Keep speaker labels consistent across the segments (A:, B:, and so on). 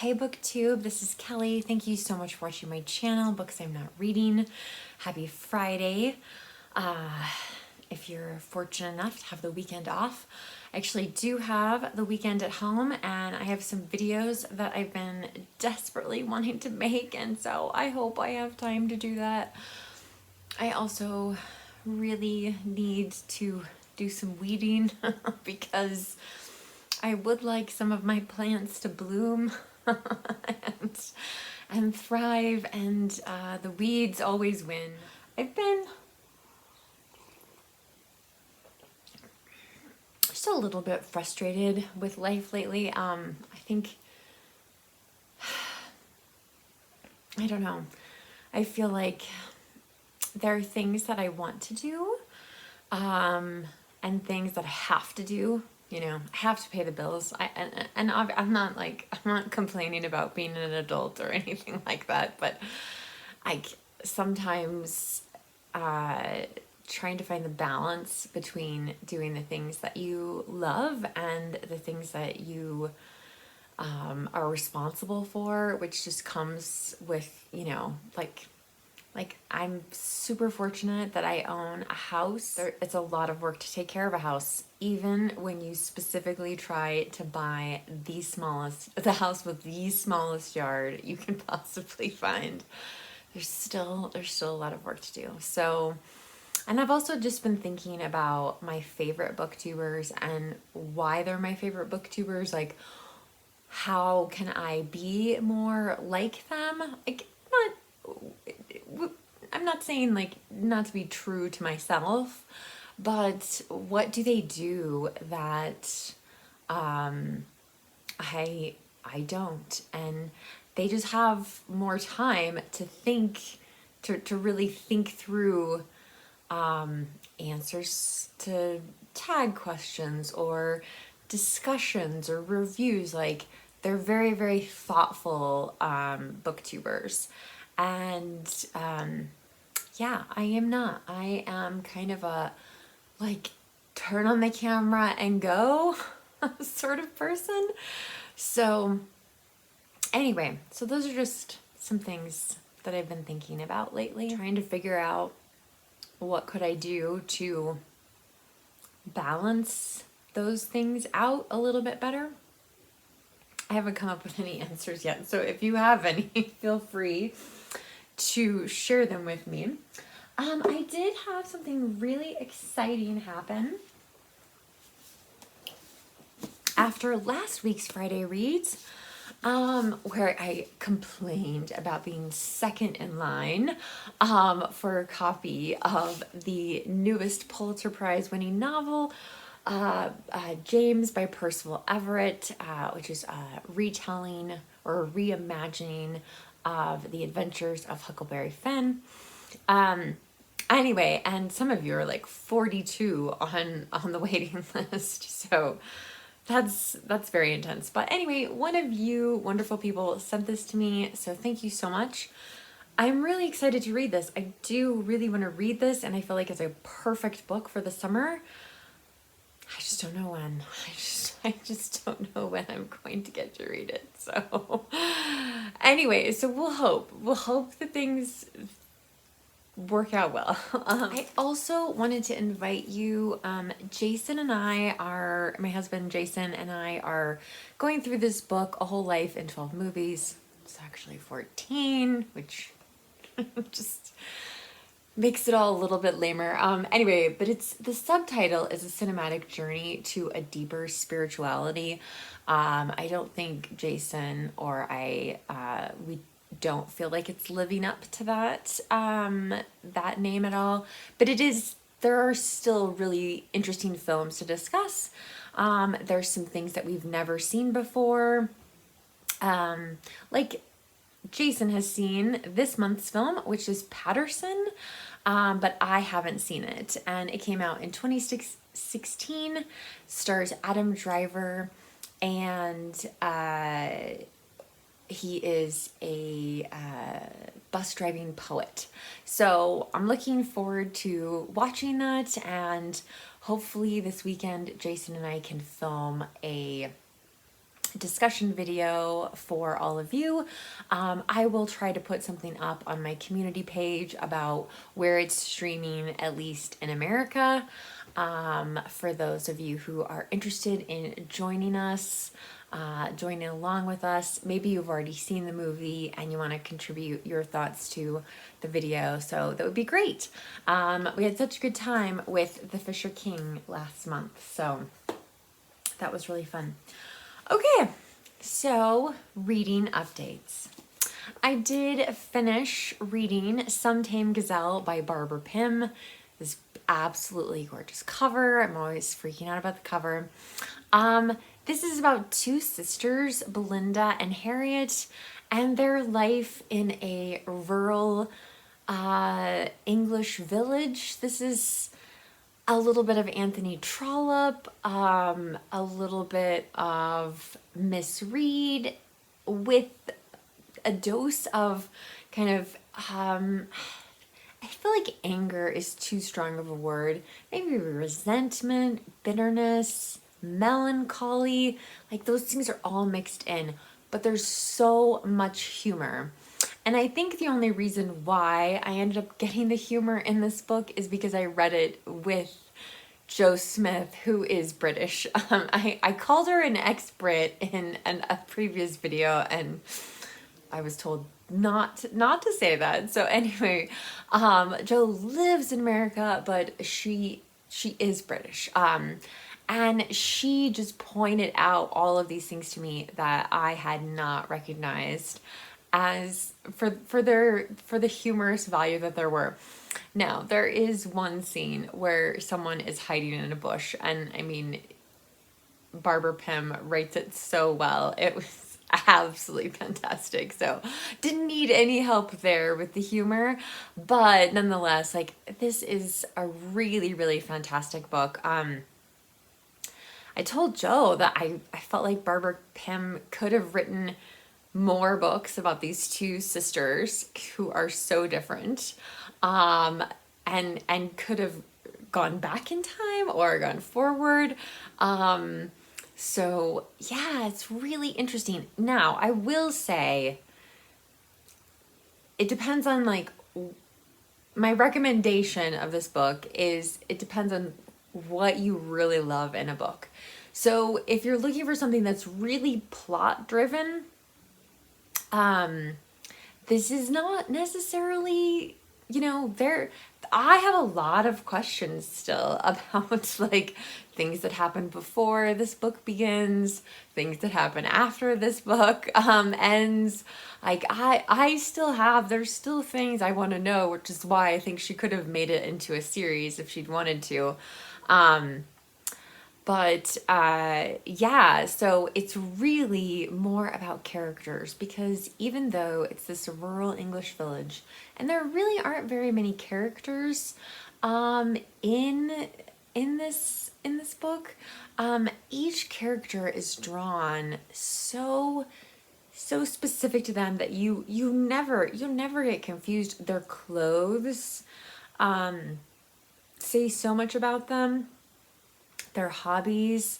A: Hi Booktube, this is Kelly. Thank you so much for watching my channel, Books I'm Not Reading. Happy Friday. If you're fortunate enough to have the weekend off, I actually do have the weekend at home, and I have some videos that I've been desperately wanting to make, and so I hope I have time to do that. I also really need to do some weeding because I would like some of my plants to bloom and thrive, and the weeds always win. I've been just a little bit frustrated with life lately. I think, I don't know, I feel like there are things that I want to do and things that I have to do. You know, I have to pay the bills. I'm not complaining about being an adult or anything like that, but I sometimes trying to find the balance between doing the things that you love and the things that you are responsible for, which just comes with, you know, like I'm super fortunate that I own a house. It's a lot of work to take care of a house, even when you specifically try to buy the house with the smallest yard you can possibly find. There's still a lot of work to do. So, and I've also just been thinking about my favorite booktubers and why they're my favorite booktubers. Like, how can I be more like them? Like, I'm not saying like not to be true to myself, but what do they do that I don't? And they just have more time to think, to really think through answers to tag questions or discussions or reviews. Like, they're very, very thoughtful booktubers. And yeah, I am not. I am kind of a like turn on the camera and go sort of person. So anyway, so those are just some things that I've been thinking about lately, trying to figure out what could I do to balance those things out a little bit better. I haven't come up with any answers yet, so if you have any, feel free to share them with me. I did have something really exciting happen after last week's Friday Reads, where I complained about being second in line for a copy of the newest Pulitzer Prize winning novel, James by Percival Everett, which is a retelling or a reimagining of the adventures of Huckleberry Finn. Anyway, and some of you are like 42 on the waiting list, so that's very intense. But anyway, one of you wonderful people sent this to me, so thank you so much. I'm really excited to read this. I do really want to read this, and I feel like it's a perfect book for the summer. I just don't know when. I just don't know when I'm going to get to read it. So anyway, so we'll hope that things work out well. I also wanted to invite you, Jason and my husband Jason and I are going through this book, A Whole Life in 12 Movies. It's actually 14, which just makes it all a little bit lamer. Anyway, but the subtitle is A Cinematic Journey to a Deeper Spirituality. I don't think Jason or we don't feel like it's living up to that name at all, but there are still really interesting films to discuss. There's some things that we've never seen before. Like Jason has seen this month's film, which is Patterson, but I haven't seen it, and it came out in 2016, stars Adam Driver, and he is a bus driving poet. So I'm looking forward to watching that, and hopefully this weekend Jason and I can film a discussion video for all of you. I will try to put something up on my community page about where it's streaming, at least in America, for those of you who are interested in joining us, joining along with us. Maybe you've already seen the movie and you want to contribute your thoughts to the video, so that would be great. We had such a good time with The Fisher King last month, so that was really fun. Okay, so reading updates. I did finish reading Some Tame Gazelle by Barbara Pym. This absolutely gorgeous cover. I'm always freaking out about the cover. This is about two sisters, Belinda and Harriet, and their life in a rural English village. This is a little bit of Anthony Trollope, a little bit of Miss Reed, with a dose of kind of, I feel like anger is too strong of a word. Maybe resentment, bitterness, melancholy, like those things are all mixed in, but there's so much humor. And I think the only reason why I ended up getting the humor in this book is because I read it with Jo Smith, who is British. I called her an ex-Brit in a previous video, and I was told not to say that. So anyway, Jo lives in America, but she is British. And she just pointed out all of these things to me that I had not recognized as for the humorous value that there were. Now, there is one scene where someone is hiding in a bush, and I mean, Barbara Pym writes it so well. It was absolutely fantastic. So didn't need any help there with the humor, but nonetheless, like, this is a really, really fantastic book. I told Jo that I felt like Barbara Pym could have written more books about these two sisters who are so different, and could have gone back in time or gone forward. So yeah, it's really interesting. Now, I will say, it depends on, like, my recommendation of this book is, it depends on what you really love in a book. So if you're looking for something that's really plot driven, this is not necessarily, you know, I have a lot of questions still about, like, things that happen before this book begins, things that happen after this book ends. Like, there's still things I want to know, which is why I think she could have made it into a series if she'd wanted to. Yeah, so it's really more about characters, because even though it's this rural English village and there really aren't very many characters in this book, each character is drawn so specific to them that you never get confused. Their clothes say so much about them, their hobbies,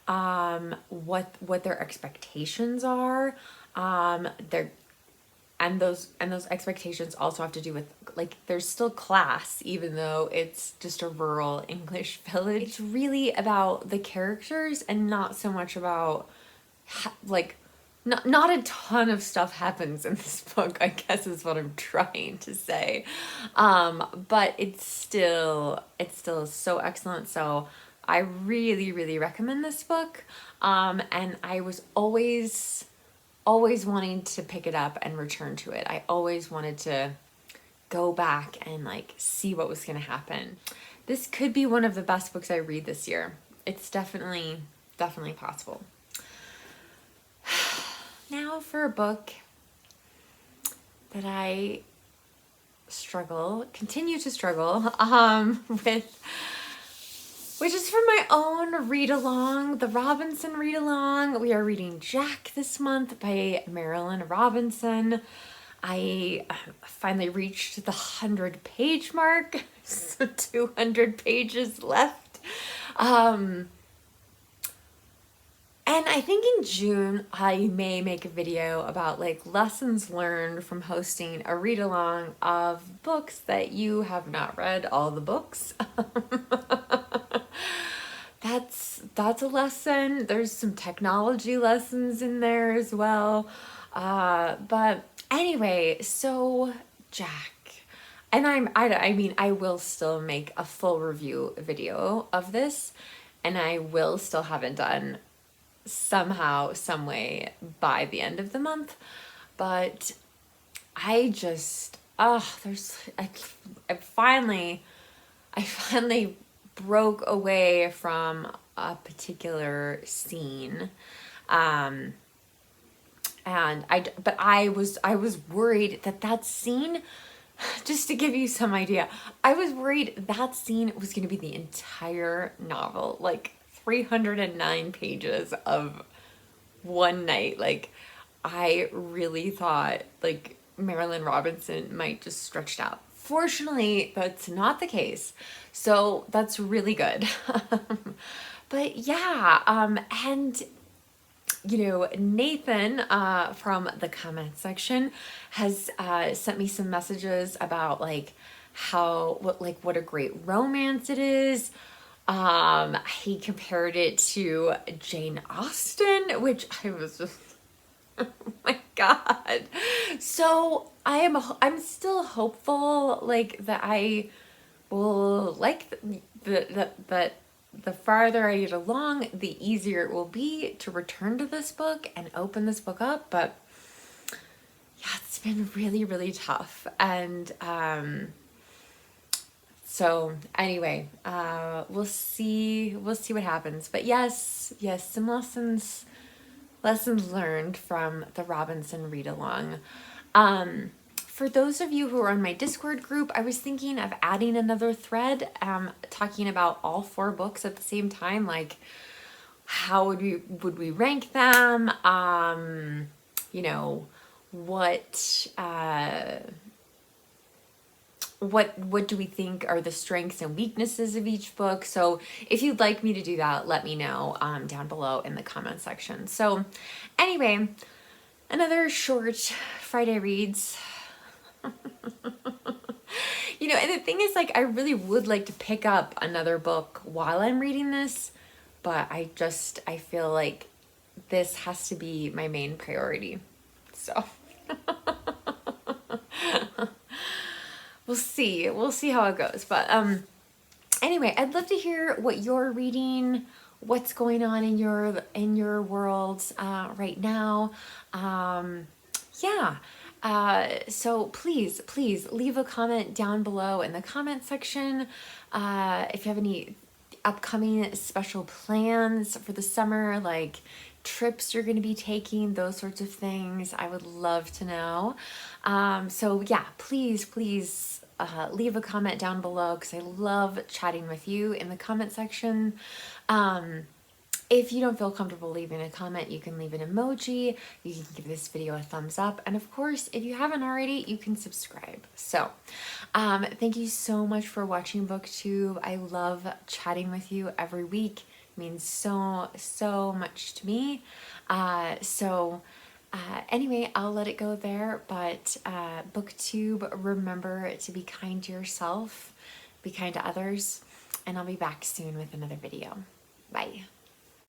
A: what their expectations are, and those expectations also have to do with, like, there's still class, even though it's just a rural English village. It's really about the characters and not so much about, like, not a ton of stuff happens in this book, I guess is what I'm trying to say. But it's still so excellent. So I really, really recommend this book. And I was always wanting to pick it up and return to it. I always wanted to go back and, like, see what was going to happen. This could be one of the best books I read this year. It's definitely possible. Now for a book that I continue to struggle with, which is from my own read-along, the Robinson read-along. We are reading Jack this month by Marilynne Robinson. I finally reached the 100-page mark, so 200 pages left. And I think in June, I may make a video about like lessons learned from hosting a read along of books that you have not read all the books. That's a lesson. There's some technology lessons in there as well. But anyway, so Jack, and I mean, I will still make a full review video of this, and I will still have it done somehow, some way by the end of the month. But I just, I finally broke away from a particular scene. But I was worried that scene, just to give you some idea, I was worried that scene was going to be the entire novel, like 309 pages of one night. Like, I really thought like Marilynne Robinson might just stretch it out. Fortunately, that's not the case. So that's really good. But yeah, and you know, Nathan from the comment section has sent me some messages about like what a great romance it is. He compared it to Jane Austen, which I was just, oh my God. So I'm still hopeful, like, that I will like the farther I get along, the easier it will be to return to this book and open this book up. But yeah, it's been really, really tough. And so anyway, we'll see what happens. But yes, some lessons learned from the Robinson read along. For those of you who are on my Discord group, I was thinking of adding another thread, talking about all 4 books at the same time. Like, how would we rank them? You know, what do we think are the strengths and weaknesses of each book? So if you'd like me to do that, let me know down below in the comment section. So anyway, another short Friday reads. You know, and the thing is, like, I really would like to pick up another book while I'm reading this, but I feel like this has to be my main priority. So we'll see how it goes. But anyway, I'd love to hear what you're reading, what's going on in your world right now. Yeah. So please leave a comment down below in the comment section. If you have any upcoming special plans for the summer, like trips you're going to be taking, those sorts of things, I would love to know. So yeah, please leave a comment down below, because I love chatting with you in the comment section. If you don't feel comfortable leaving a comment, you can leave an emoji, you can give this video a thumbs up, and of course, if you haven't already, you can subscribe. So, thank you so much for watching Booktube. I love chatting with you every week. It means so much to me. Anyway, I'll let it go there, but Booktube, remember to be kind to yourself, be kind to others, and I'll be back soon with another video. Bye.